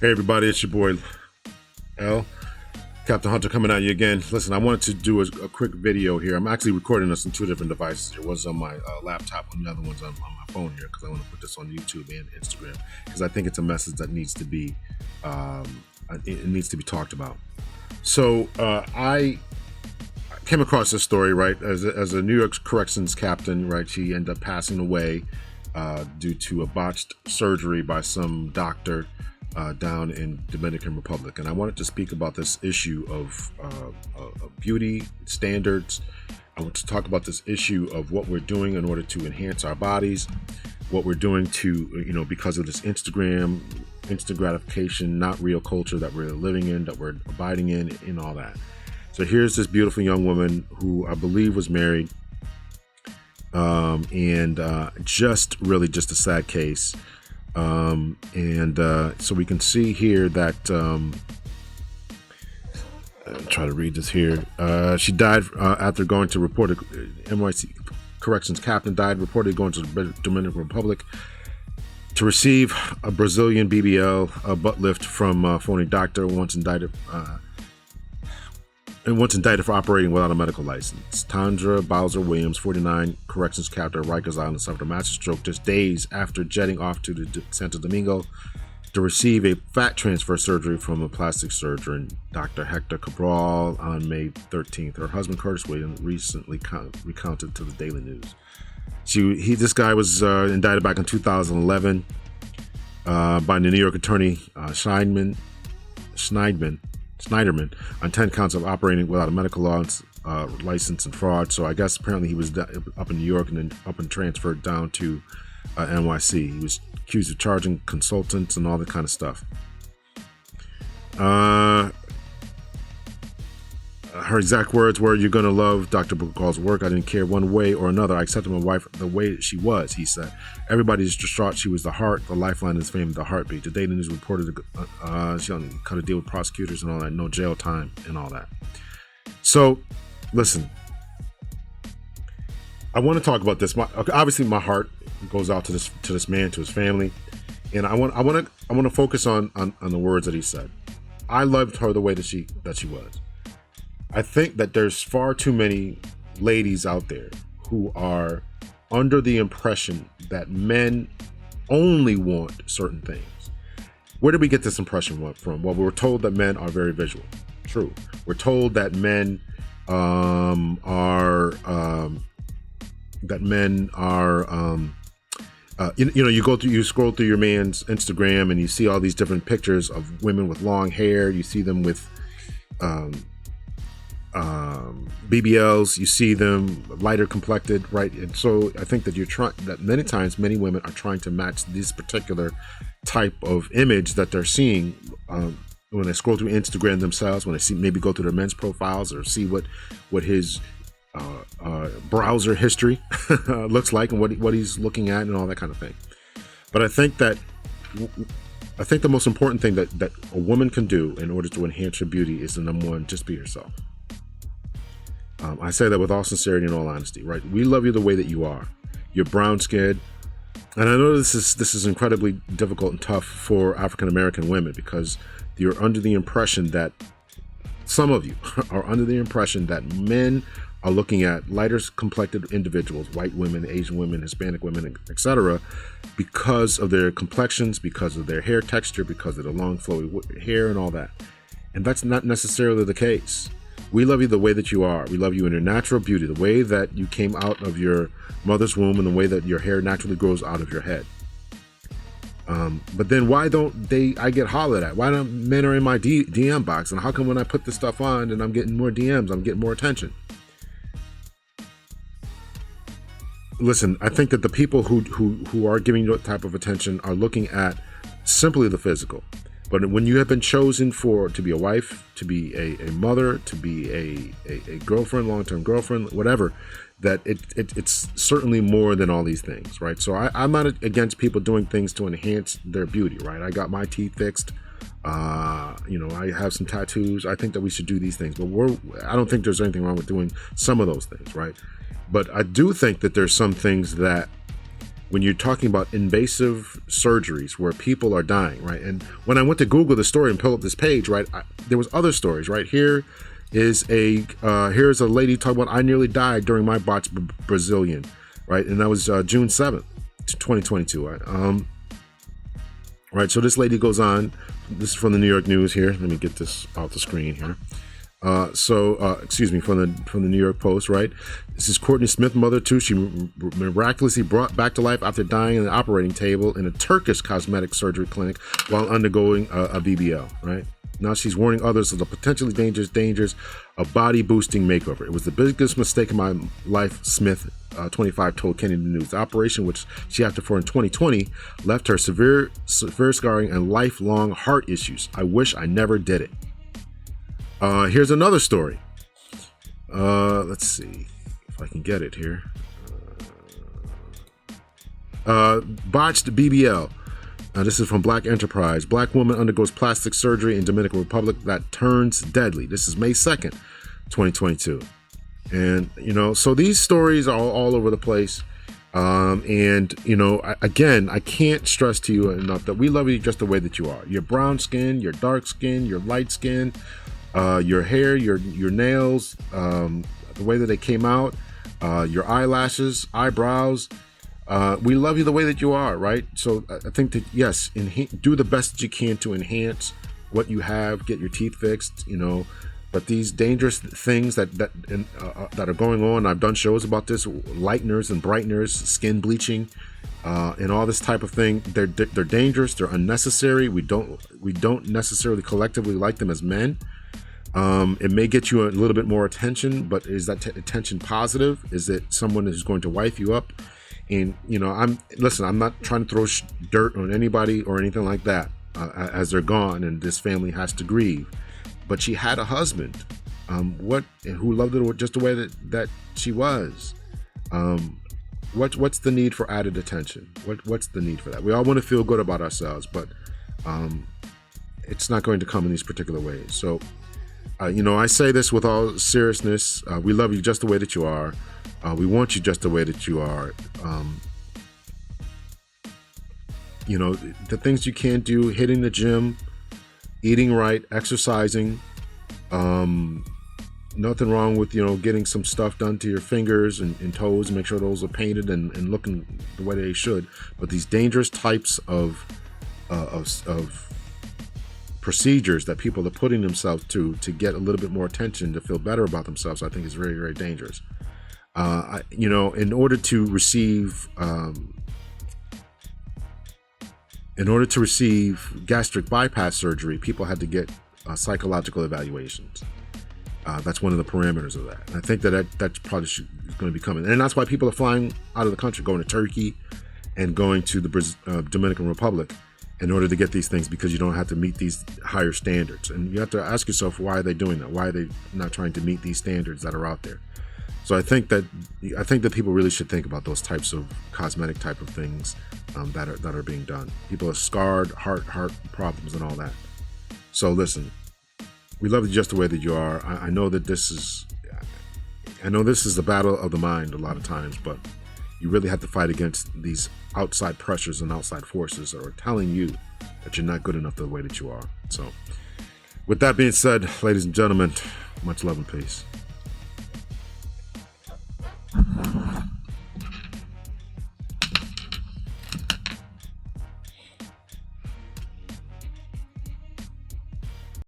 Hey everybody, it's your boy L, Captain Hunter, coming at you again. Listen, I wanted to do a quick video here. I'm actually recording this on two different devices. It was on my laptop, and the other one's on my phone here because I want to put this on YouTube and Instagram because I think it's a message that needs to be it needs to be talked about. So I came across this story, right, as a New York corrections captain, right. She ended up passing away due to a botched surgery by some doctor down in Dominican Republic. And I wanted to speak about this issue of beauty standards. I want to talk about this issue of what we're doing in order to enhance our bodies, what we're doing to, because of this instant gratification, not real culture that we're living in, that we're abiding in, and all that. So here's this beautiful young woman who I believe was married, and just a sad case. So we can see here that I'll try to read this here. She died after going to report. NYC corrections captain died reportedly going to the Dominican Republic to receive a Brazilian BBL butt lift from a phony doctor once indicted for operating without a medical license. Tandra Bowser Williams, 49, corrections captain at Rikers Island, suffered a massive stroke just days after jetting off to the Santo Domingo to receive a fat transfer surgery from a plastic surgeon, Dr. Hector Cabral, on May 13th. Her husband, Curtis Williams, recently recounted to the Daily News. This guy was indicted back in 2011 by the New York attorney Schneiderman on 10 counts of operating without a medical license and fraud. So I guess apparently he was up in New York and then up and transferred down to NYC. He was accused of charging consultants and all that kind of stuff. Her exact words were, "You're going to love Dr. Cabral's work. I didn't care one way or another. I accepted my wife the way that she was," he said. "Everybody's distraught. She was the heart, the lifeline of his family, the heartbeat." The Daily News reported she cut a deal with prosecutors and all that, no jail time and all that. So, listen, I want to talk about this. Obviously, my heart goes out to this man, to his family, and I want to focus on the words that he said. I loved her the way that she was. I think that there's far too many ladies out there who are under the impression that men only want certain things. Where did we get this impression from? Well, we were told that men are very visual. True. We're told that men you scroll through your man's Instagram and you see all these different pictures of women with long hair. You see them with BBLs, you see them lighter complected, right? And so I think that many times many women are trying to match this particular type of image that they're seeing when they scroll through Instagram themselves, when they maybe go through their men's profiles or see what his browser history looks like and what he's looking at and all that kind of thing. But I think the most important thing that a woman can do in order to enhance her beauty is, number one, just be yourself. I say that with all sincerity and all honesty, right? We love you the way that you are. You're brown skinned. And I know this is incredibly difficult and tough for African American women because you're under the impression that some of you are under the impression that men are looking at lighter complected individuals, white women, Asian women, Hispanic women, etc., because of their complexions, because of their hair texture, because of the long flowy hair and all that. And that's not necessarily the case. We love you the way that you are. We love you in your natural beauty, the way that you came out of your mother's womb and the way that your hair naturally grows out of your head. But then why don't I get hollered at? Why don't men are in my DM box? And how come when I put this stuff on and I'm getting more DMs, I'm getting more attention? Listen, I think that the people who are giving you that type of attention are looking at simply the physical. But when you have been chosen to be a wife, to be a mother, to be a girlfriend, long-term girlfriend, whatever, that it's certainly more than all these things, right? So I'm not against people doing things to enhance their beauty, right? I got my teeth fixed. I have some tattoos. I think that we should do these things, but I don't think there's anything wrong with doing some of those things, right? But I do think that there's some things that when you're talking about invasive surgeries where people are dying, right? And when I went to Google the story and pull up this page, right, there was other stories, right? Here's a lady talking about, I nearly died during my botched Brazilian, right? And that was June 7th, 2022, right? Right, so this lady goes on. This is from the New York News here. Let me get this off the screen here. Excuse me, from the New York Post, right? This is Courtney Smith, mother too. She miraculously brought back to life after dying in the operating table in a Turkish cosmetic surgery clinic while undergoing a BBL, right? Now she's warning others of the potentially dangerous dangers of body boosting makeover. It was the biggest mistake of my life, Smith, 25, told Kennedy News. The operation, which she opted for in 2020, left her severe scarring and lifelong heart issues. I wish I never did it. Here's another story. Let's see if I can get it here. Botched BBL. This is from Black Enterprise. Black woman undergoes plastic surgery in Dominican Republic that turns deadly. This is May 2nd, 2022. And, so these stories are all over the place. And, again, I can't stress to you enough that we love you just the way that you are. Your brown skin, your dark skin, your light skin, your hair, your nails, the way that they came out, your eyelashes, eyebrows. We love you the way that you are, right? So I think that, yes, do the best that you can to enhance what you have, get your teeth fixed, but these dangerous things that are going on, I've done shows about this, lighteners and brighteners, skin bleaching, and all this type of thing. They're dangerous. They're unnecessary. We don't necessarily collectively like them as men. It may get you a little bit more attention, but is that attention positive? Is it someone who's going to wife you up? And, I'm not trying to throw dirt on anybody or anything like that as they're gone and this family has to grieve. But she had a husband who loved her just the way that she was. What's the need for added attention? What's the need for that? We all want to feel good about ourselves, but it's not going to come in these particular ways. So, I say this with all seriousness. We love you just the way that you are. We want you just the way that you are. The things you can do, hitting the gym, eating right, exercising, nothing wrong with, getting some stuff done to your fingers and toes and make sure those are painted and looking the way they should. But these dangerous types of procedures that people are putting themselves to get a little bit more attention, to feel better about themselves, I think is very, very dangerous. In order to receive gastric bypass surgery, people had to get psychological evaluations. That's one of the parameters of that. And I think that probably is going to be coming. And that's why people are flying out of the country, going to Turkey and going to the Dominican Republic in order to get these things, because you don't have to meet these higher standards. And you have to ask yourself, why are they doing that? Why are they not trying to meet these standards that are out there? So I think that people really should think about those types of cosmetic type of things that are being done. People are scarred, heart problems and all that. So listen, we love you just the way that you are. I know this is the battle of the mind a lot of times, but you really have to fight against these outside pressures and outside forces that are telling you that you're not good enough the way that you are. So with that being said, ladies and gentlemen, much love and peace.